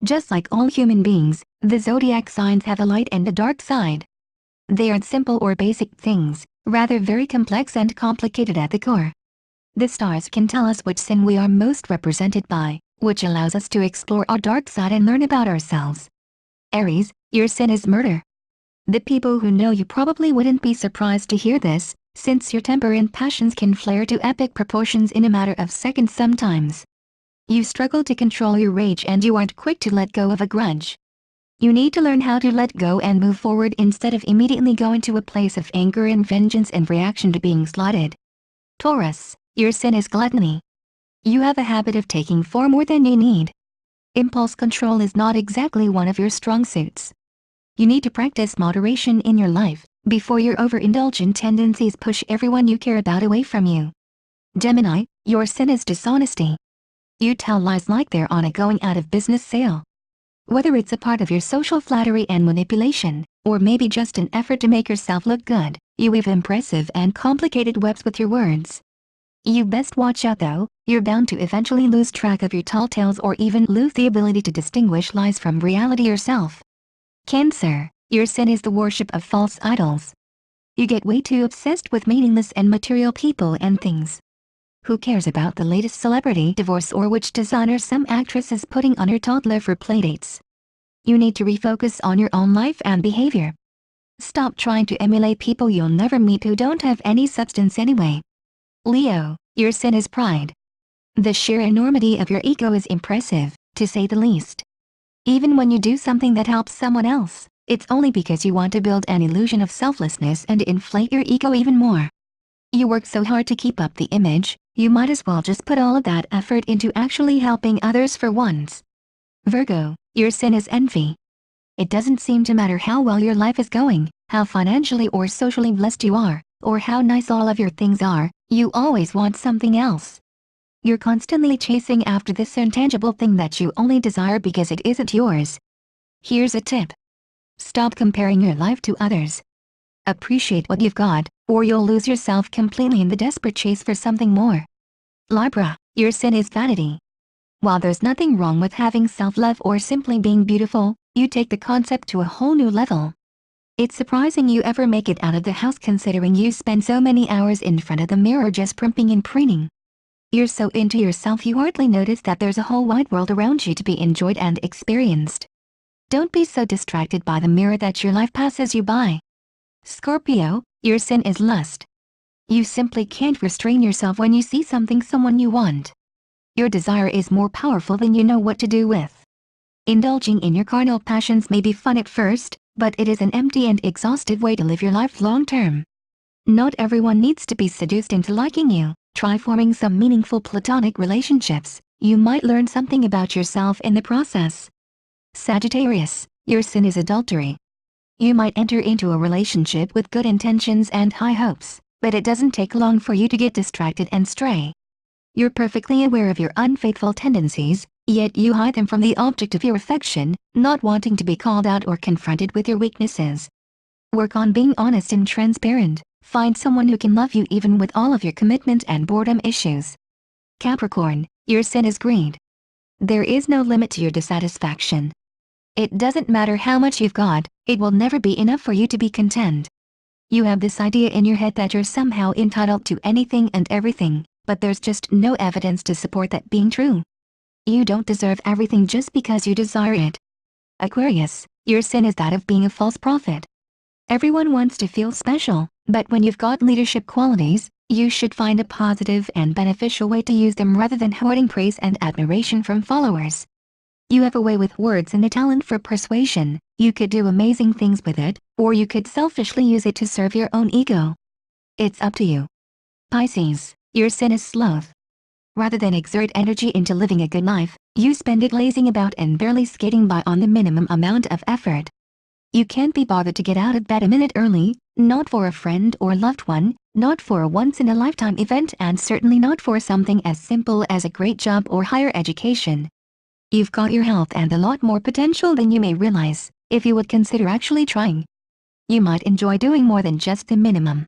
Just like all human beings, the zodiac signs have a light and a dark side. They aren't simple or basic things, rather very complex and complicated at the core. The stars can tell us which sin we are most represented by, which allows us to explore our dark side and learn about ourselves. Aries, your sin is murder. The people who know you probably wouldn't be surprised to hear this, since your temper and passions can flare to epic proportions in a matter of seconds sometimes. You struggle to control your rage and you aren't quick to let go of a grudge. You need to learn how to let go and move forward instead of immediately going to a place of anger and vengeance in reaction to being slighted. Taurus, your sin is gluttony. You have a habit of taking far more than you need. Impulse control is not exactly one of your strong suits. You need to practice moderation in your life, before your overindulgent tendencies push everyone you care about away from you. Gemini, your sin is dishonesty. You tell lies like they're on a going out of business sale. Whether it's a part of your social flattery and manipulation, or maybe just an effort to make yourself look good, you weave impressive and complicated webs with your words. You best watch out though, you're bound to eventually lose track of your tall tales or even lose the ability to distinguish lies from reality yourself. Cancer, your sin is the worship of false idols. You get way too obsessed with meaningless and material people and things. Who cares about the latest celebrity divorce or which designer some actress is putting on her toddler for playdates? You need to refocus on your own life and behavior. Stop trying to emulate people you'll never meet who don't have any substance anyway. Leo, your sin is pride. The sheer enormity of your ego is impressive, to say the least. Even when you do something that helps someone else, it's only because you want to build an illusion of selflessness and inflate your ego even more. You work so hard to keep up the image, you might as well just put all of that effort into actually helping others for once. Virgo, your sin is envy. It doesn't seem to matter how well your life is going, how financially or socially blessed you are, or how nice all of your things are, you always want something else. You're constantly chasing after this intangible thing that you only desire because it isn't yours. Here's a tip. Stop comparing your life to others. Appreciate what you've got, or you'll lose yourself completely in the desperate chase for something more. Libra, your sin is vanity. While there's nothing wrong with having self-love or simply being beautiful, you take the concept to a whole new level. It's surprising you ever make it out of the house considering you spend so many hours in front of the mirror just primping and preening. You're so into yourself you hardly notice that there's a whole wide world around you to be enjoyed and experienced. Don't be so distracted by the mirror that your life passes you by. Scorpio, your sin is lust. You simply can't restrain yourself when you see someone you want. Your desire is more powerful than you know what to do with. Indulging in your carnal passions may be fun at first, but it is an empty and exhaustive way to live your life long term. Not everyone needs to be seduced into liking you. Try forming some meaningful platonic relationships. You might learn something about yourself in the process. Sagittarius, your sin is adultery. You might enter into a relationship with good intentions and high hopes, but it doesn't take long for you to get distracted and stray. You're perfectly aware of your unfaithful tendencies, yet you hide them from the object of your affection, not wanting to be called out or confronted with your weaknesses. Work on being honest and transparent. Find someone who can love you even with all of your commitment and boredom issues. Capricorn, your sin is greed. There is no limit to your dissatisfaction. It doesn't matter how much you've got, it will never be enough for you to be content. You have this idea in your head that you're somehow entitled to anything and everything, but there's just no evidence to support that being true. You don't deserve everything just because you desire it. Aquarius, your sin is that of being a false prophet. Everyone wants to feel special, but when you've got leadership qualities, you should find a positive and beneficial way to use them rather than hoarding praise and admiration from followers. You have a way with words and a talent for persuasion. You could do amazing things with it, or you could selfishly use it to serve your own ego. It's up to you. Pisces, your sin is sloth. Rather than exert energy into living a good life, you spend it lazing about and barely skating by on the minimum amount of effort. You can't be bothered to get out of bed a minute early, not for a friend or loved one, not for a once-in-a-lifetime event, and certainly not for something as simple as a great job or higher education. You've got your health and a lot more potential than you may realize, if you would consider actually trying. You might enjoy doing more than just the minimum.